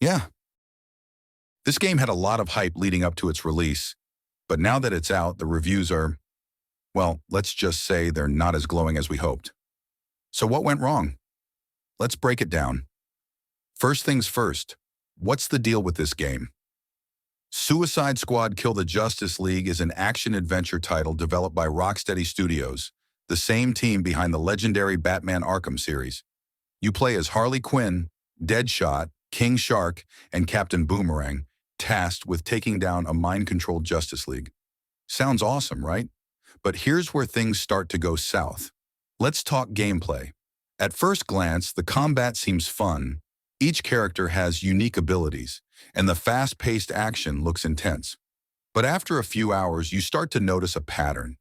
Yeah, this game had a lot of hype leading up to its release, but now that it's out, the reviews are, well, let's just say they're not as glowing as we hoped. So what went wrong? Let's break it down. First things first, what's the deal with this game? Suicide Squad Kill the Justice League is an action-adventure title developed by Rocksteady Studios, the same team behind the legendary Batman Arkham series. You play as Harley Quinn, Deadshot, King Shark, and Captain Boomerang, tasked with taking down a mind-controlled Justice League. Sounds awesome, right? But here's where things start to go south. Let's talk gameplay. At first glance, the combat seems fun. Each character has unique abilities, and the fast-paced action looks intense. But after a few hours, you start to notice a pattern.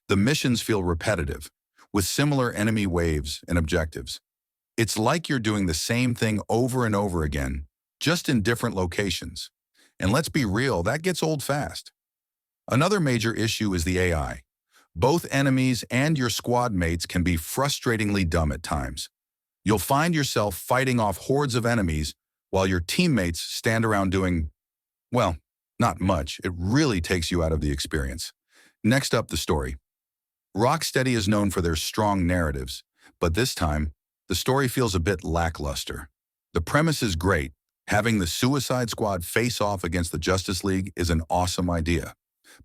The missions feel repetitive, with similar enemy waves and objectives. It's like you're doing the same thing over and over again, just in different locations. And let's be real, that gets old fast. Another major issue is the AI. Both enemies and your squad mates can be frustratingly dumb at times. You'll find yourself fighting off hordes of enemies while your teammates stand around doing, well, not much. It really takes you out of the experience. Next up, the story. Rocksteady is known for their strong narratives, but this time, the story feels a bit lackluster. The premise is great. Having the Suicide Squad face off against the Justice League is an awesome idea,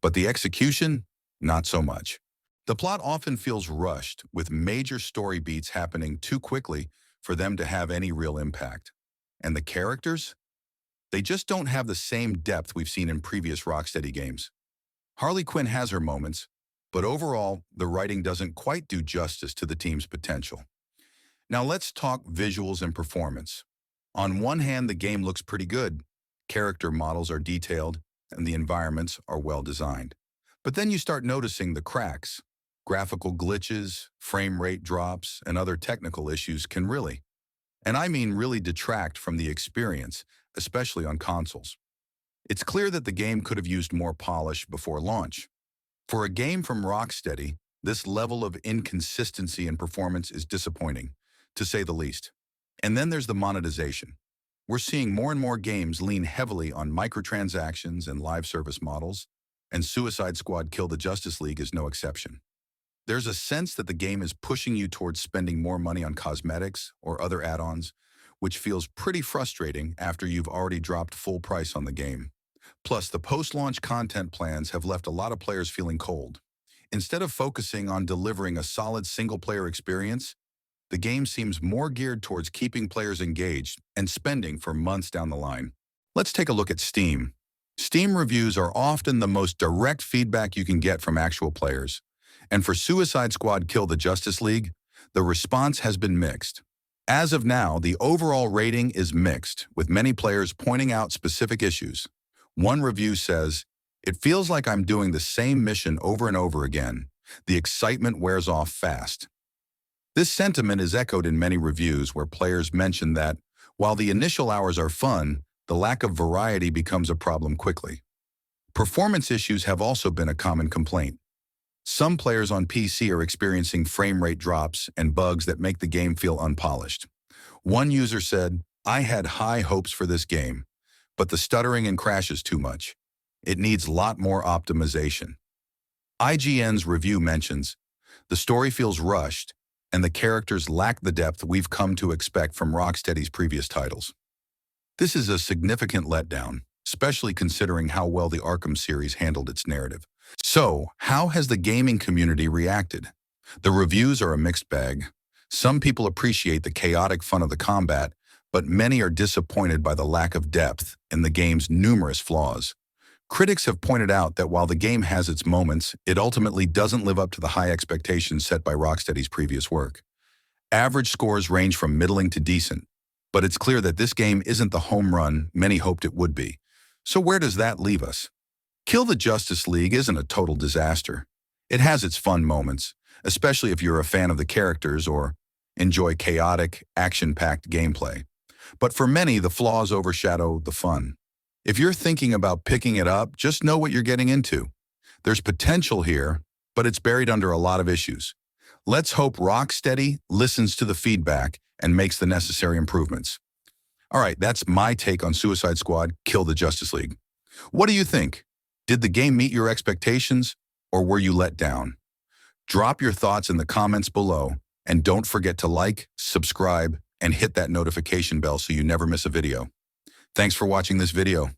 but the execution, not so much. The plot often feels rushed, with major story beats happening too quickly for them to have any real impact. And the characters? They just don't have the same depth we've seen in previous Rocksteady games. Harley Quinn has her moments, but overall, the writing doesn't quite do justice to the team's potential. Now let's talk visuals and performance. On one hand, the game looks pretty good. Character models are detailed, and the environments are well designed. But then you start noticing the cracks. Graphical glitches, frame rate drops, and other technical issues can really, and I mean really, detract from the experience, especially on consoles. It's clear that the game could have used more polish before launch. For a game from Rocksteady, this level of inconsistency in performance is disappointing, to say the least. And then there's the monetization. We're seeing more and more games lean heavily on microtransactions and live service models, and Suicide Squad Kill the Justice League is no exception. There's a sense that the game is pushing you towards spending more money on cosmetics or other add-ons, which feels pretty frustrating after you've already dropped full price on the game. Plus, the post-launch content plans have left a lot of players feeling cold. Instead of focusing on delivering a solid single-player experience, the game seems more geared towards keeping players engaged and spending for months down the line. Let's take a look at Steam. Steam reviews are often the most direct feedback you can get from actual players. And for Suicide Squad Kill the Justice League, the response has been mixed. As of now, the overall rating is mixed, with many players pointing out specific issues. One review says, "It feels like I'm doing the same mission over and over again. The excitement wears off fast." This sentiment is echoed in many reviews where players mention that, while the initial hours are fun, the lack of variety becomes a problem quickly. Performance issues have also been a common complaint. Some players on PC are experiencing frame rate drops and bugs that make the game feel unpolished. One user said, "I had high hopes for this game, but the stuttering and crashes too much. It needs a lot more optimization." IGN's review mentions, "The story feels rushed, and the characters lack the depth we've come to expect from Rocksteady's previous titles." This is a significant letdown, especially considering how well the Arkham series handled its narrative. So, how has the gaming community reacted? The reviews are a mixed bag. Some people appreciate the chaotic fun of the combat, but many are disappointed by the lack of depth and the game's numerous flaws. Critics have pointed out that while the game has its moments, it ultimately doesn't live up to the high expectations set by Rocksteady's previous work. Average scores range from middling to decent, but it's clear that this game isn't the home run many hoped it would be. So where does that leave us? Kill the Justice League isn't a total disaster. It has its fun moments, especially if you're a fan of the characters or enjoy chaotic, action-packed gameplay. But for many, the flaws overshadow the fun. If you're thinking about picking it up, just know what you're getting into. There's potential here, but it's buried under a lot of issues. Let's hope Rocksteady listens to the feedback and makes the necessary improvements. All right, that's my take on Suicide Squad: Kill the Justice League. What do you think? Did the game meet your expectations, or were you let down? Drop your thoughts in the comments below, and don't forget to like, subscribe, and hit that notification bell so you never miss a video. Thanks for watching this video.